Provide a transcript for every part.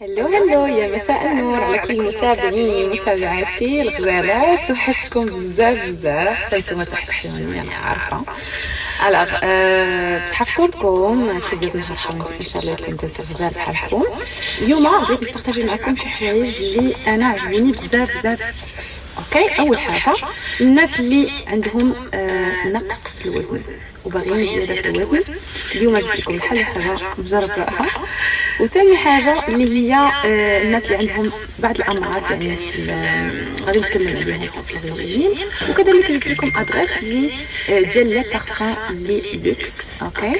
هلو يا مساء النور على كل متابعيني ومتابعاتي الغزالات. وحشتكم بزاف حتى نتوما توحشوني انا عارفه. الوغ بصحه لكم كي داز نهاركم ان شاء الله يكون داز غزال بحالكم. اليوم بغيت نبارطاجي معكم شي حوايج اللي انا عجبوني بزاف. اوكي، اول حاجه الناس اللي عندهم نقص في الوزن وباغيين زياده الوزن، اليوم جبت لكم الحل حاجه مجربه. وثاني حاجه اللي هي الناس اللي عندهم بعض الامراض، يعني غادي نتكلم عليهم في الصغيرين. وكذلك جبت لكم ادريس اللي ديال لي بارفان لي لوكس. اوكي،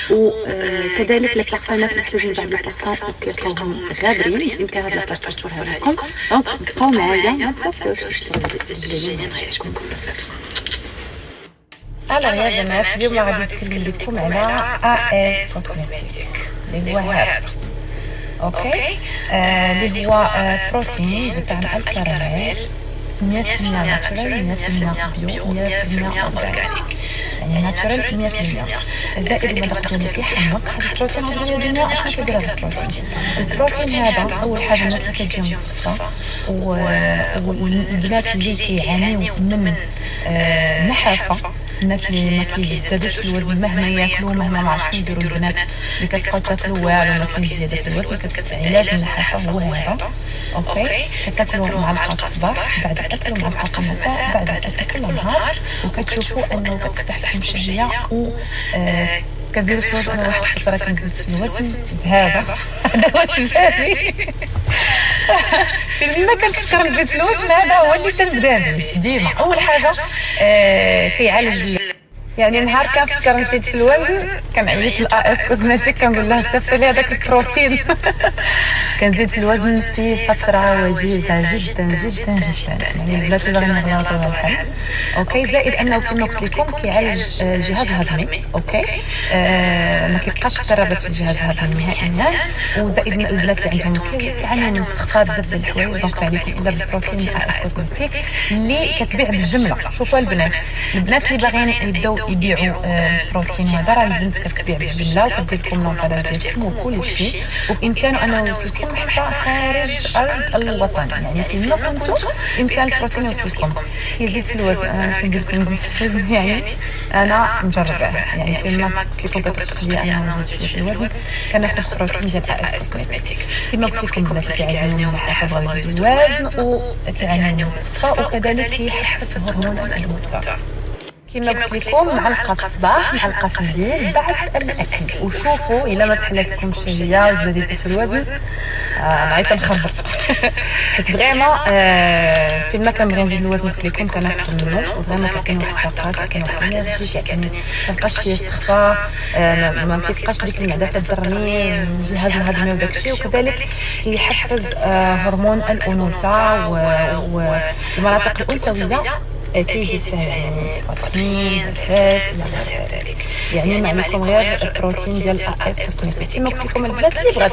وكذلك لي بارفان الناس اللي محتاجين بعض لي بارفان كيلقاوهم غابرين، بامكان هاد لاباج توصلها لكم. دونك بقاو معايا ما تسافروش نعيشكم بزاف. الو يا بنات، اليوم غادي نتكلم لكم على AS كوزميتيك اللي هو هذا. اوكي، اللي هو بروتين بطعم الكراميل 100% ناتشورال، 100% بيو، 100% اورغانيك، يعني ناتشورال 100%. زائد المذاق ديالو كيحمق. هذا البروتين عجبني الدنيا. اشنو كيدير هذا البروتين هذا؟ اول حاجه الناس اللي كتجيهم مصفى والبنات اللي كيعانيو من نحافه، الناس اللي ما كيزادوش في الوزن مهما ياكلوا مهما ما عرفتش يديروا. البنات اللي كتبقاو تاكلوا والو ما كاينش زياده في الوزن، علاج النحافه هو هذا. اوكي، كتاكلوا معلقه الصباح، بعد الاكل معلقه في المساء، بعد الاكل النهار، وكتشوفوا انه كتفتح لكم الشهيه و كتزيد في الوزن. انا واحد الفتره كنت زدت في الوزن بهذا هو السبب. فين ما كنفكر نزيد في الوزن هذا هو اللي تنبدا به ديما. اول حاجه كيعالج، يعني نهار كنفكر نزيد في الوزن كنعيط لAS كوزميتيك كنقول لها صيفط لي هذاك البروتين. كنزيد في الوزن في فتره وجيزه جدا. يعني البنات اللي باغيين يغلطوا على الحل. اوكي، زائد انه كما قلت لكم كيعالج الجهاز الهضمي. اوكي، ما كيبقاش اضطرابات في الجهاز الهضمي نهائيا. وزائد البنات اللي عندهم كيعانيو من استخفاف بزاف ديال الحوايج، دونك عليكم الا بالبروتين AS كوزميتيك اللي كتبيع بالجمله. شوفوا البنات اللي باغيين يبداو يبيعوا البروتين هذا، راه البنت كتبيع بالجمله وكدير لكم لونطاج ديالكم وكل شيء، وبامكانه انه يوصلكم حتى خارج ارض الوطن. يعني فين ما كنتوا بامكان البروتين يوصلكم. كيزيد في الوزن، انا كندير لكم نزيد في الوزن، يعني انا مجرباه. يعني فين ما قلت لكم كتشوفوا لي انا نزيد في الوزن كناخذ بروتين ديال AS كوزميتيك. كما قلت لكم البنات اللي كيعانيو من النحافه بغاو يزيدوا الوزن وكيعانيو من الصفاء، وكذلك كيحفز هرمون الانوثه. كما قلت لكم معلقه الصباح، معلقه في الليل بعد الاكل. وشوفوا الا ما تحلات لكم الشهيه وزاديتوا في الوزن بغيت نخربق. حيت فريمون فين ما كنبغي نزيد الوزن قلت لكم كناخذ منه، وفريمون كيعطيني واحد الطاقه، كيعطيني واحد الانرجي، كيعطيني مابقاش فيه استخفاء، ما كيبقاش ديك المعده تضرني، الجهاز الهضمي وداكشي. وكذلك كيحفز هرمون الانوثه والمناطق الانثويه كيزيد فيها، يعني البطنين، الفاس الى غير ذلك. يعني معكم غير البروتين ديال AS كوزميتيك. كما قلت لكم البنات اللي بغات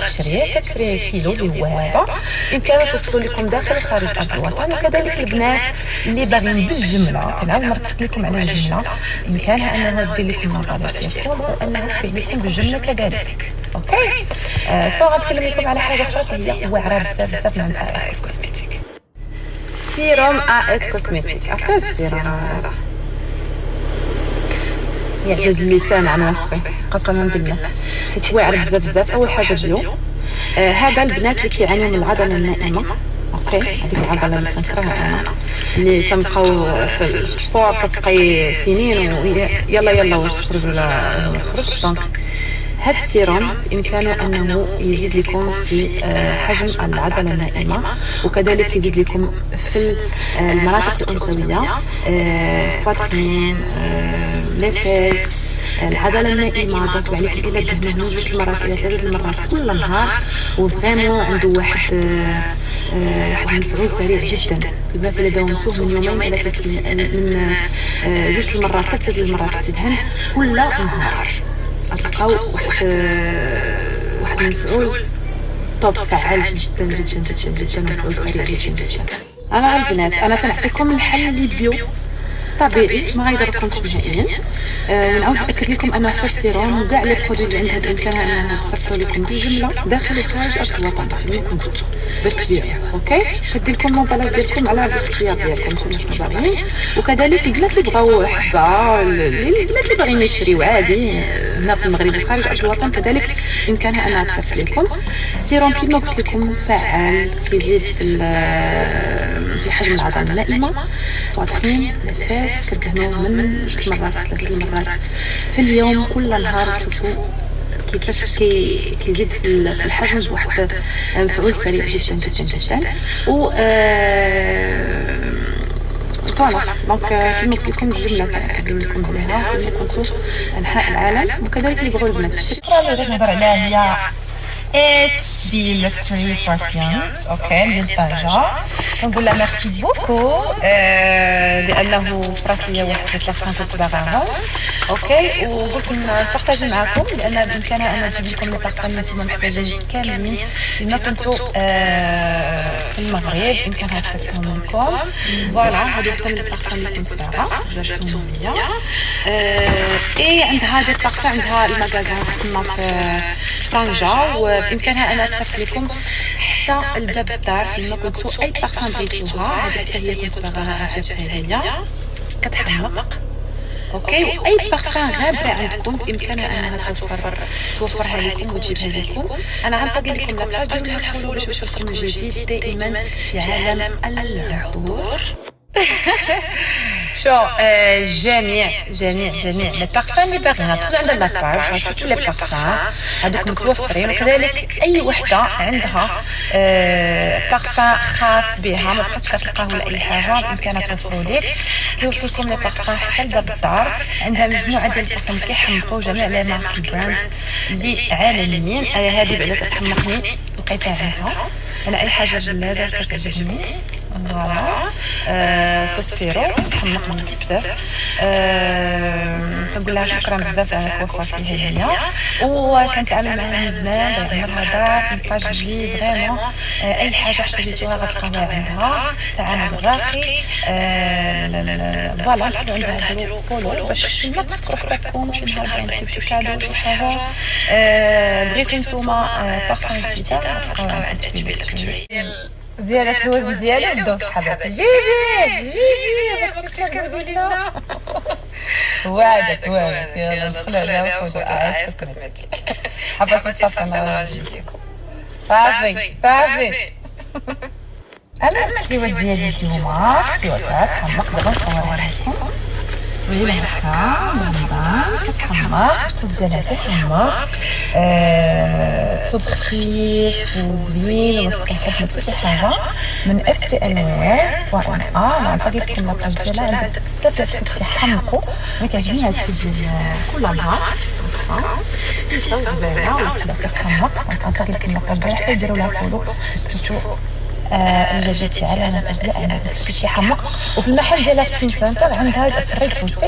كتشري كيلو اللي هو هذا، بامكانه توصلوا لكم داخل وخارج ارض الوطن. وكذلك البنات اللي باغيين بالجمله، كنعاود نركز لكم على الجمله، بامكانها انها دير لكم لونطاج ديالكم وانها تبيع لكم بالجمله كذلك. اوكي، غنتكلم لكم على حاجه اخرى هي واعره بزاف من AS كوزميتيك. سيروم AS كوزميتيك. عرفتوا السيروم هذا يعجز اللسان عن وصفه قسما بالله، حيت واعر بزاف. اول حاجه بيو، هذا البنات اللي كيعانيو من العضله النائمه. اوكي، هذيك العضله اللي تنكرهها انا، اللي تنبقاو في السبور كتبقاي سنين يلا واش تخرج ولا ما تخرجش. دونك هذا السيروم بإمكانه أنه يزيد لكم في حجم العضلة النائمة، وكذلك يزيد لكم في المناطق الأنثوية، باترين، ليفيس، العضلة النائمة. دونك عليكم إلا دهنوه 2 مرات إلى 3 المرات كل نهار، وفريمون عنده واحد المفعول سريع جدا. البنات اللي داومتوه من 2 إلى 3 من 2 المرات حتى 3 المرات تدهن كل نهار، غتلقاو واحد المفعول طوب فعال جدا مفعول سريع جدا. انا البنات انا تنعطيكم الحل اللي بيو طبيعي ما غيضركمش نهائيا. ونعاود ناكد لكم انه حتى السيروم وكاع لي برودوي اللي عندها الامكان انها تصيفطوا لكم بالجمله داخل وخارج ارض الوطن فين كنتو باش تبيعوا. اوكي كدير لكم المبالغ ديالكم على الاختيار ديالكم نتوما شنو باغيين. وكذلك البنات اللي بغاو حبه، البنات اللي باغيين يشريو عادي هنا في المغرب وخارج ارض الوطن كذلك بامكانها انها تصيفط لكم. السيروم كما قلت لكم فعال، كيزيد في حجم العضله النائمه، بواترين، الفاس، كدهنوه من 2 مرات 3 المرات في اليوم كل نهار. تشوفوا كيفاش كيزيد في الحجم بواحد مفعول سريع جدا جدا جدا. و فوالا دونك كيما قلت لكم الجمله كنقدم لكم عليها فين كنتو انحاء العالم. وكذلك اللي بغاو البنات الشكرا اللي بغيت نهضر عليها هي HB Luxury Perfumes. اوكي ديال طنجة. كنقول لها ميرسي بوكو لانه فرات ليا واحد البارفان كنت باغاهم. اوكي وقلت نبارطاجي معكم لان بامكانها انها تجيب لكم لي بارفان اللي نتوما محتاجين كاملين فيما كنتو في المغرب بامكانها تصيفطهم لكم. فوالا هادو حتى لي بارفان اللي كنت باغا جابتهم ليا. اي عندها دي بارفان، عندها المغازان تسمى في طنجة وبامكانها انها تصيفط لكم حتى الباب الدار فيما كنتو اي بارفان بغيتوها. هذه حتى هي كنت باغاها جابتها ليا كتحمق. اوكي واي بارفان غابه عندكم بامكانها انها توفرها لكم وتجيبها لكم. انا غنطلق لكم لاباج ديروا لها فولو باش توصلكم الجديد دائما في عالم العطور. شو جميع لي بارفان اللي باغيين تدخلوا عند لاباج تشوفوا لي بارفان هذوك متوفرين. وكذلك اي وحده عندها بارفان خاص بها ما بقاتش كتلقاه ولا اي حاجه بامكانها توفروا لك. كيوصلكم لي بارفان حتى لباب الدار. عندها مجموعه ديال البارفان كيحمقوا جميع لي مارك البراندز اللي عالميين. هذه بعدا كتحمقني لقيتها عندها انا اي حاجه جلاده كتعجبني. فوالا سوسبيرو تحمقني بزاف. كنقول لها شكرا بزاف على وفرتيها ليا وكنتعامل معها مزيان عمرها دار باج لي فريمون اي حاجه احتاجيتوها غتلقاوها عندها. تعامل راقي. فوالا دخلوا عندها ديروا فولو باش ما تفكروا حتىكم شي نهار باغيين ديروا شي كادو شي حاجه بغيتو نتوما بارفان جديده غتلقاوها عند زيادة الوزن زيادة الدوز حبات جيبي ما كنتش كتقولي لنا وعدك يلا ندخلوا عليها وخذوا اعز كوزمتيك. حبات تصفى انا نجيب لكم صافي انا السيوات ديالي اليوم سيوات حمق دابا نصورها لكم. وهي هكا رمضان كتحمق الثوب ديالها كيحمق. ثوب خفيف وزوين وما كيصاحبش حتى شي حاجه من اس تي ال وير بوان انا نعطي لكم لاباج ديالها. عندها بزاف ديال الثوب كيحمقوا ما كيعجبني هادشي ديال كل نهار هكا زينه ولا كتحمق. نعطي لكم لاباج ديالها حتى ديروا لها فولو باش تشوفوا الجديد في عالم الازياء. انا داكشي كيحمق. وفي المحل ديالها في توين سنتر عندها في الريد فوسي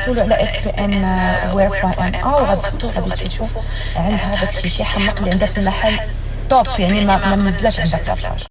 سولوا على اس بي ان وير بوان ان وغتدخلوا غادي تشوفوا عندها داكشي كيحمق اللي عندها في المحل توب يعني ما منزلاش عندها في لاباج.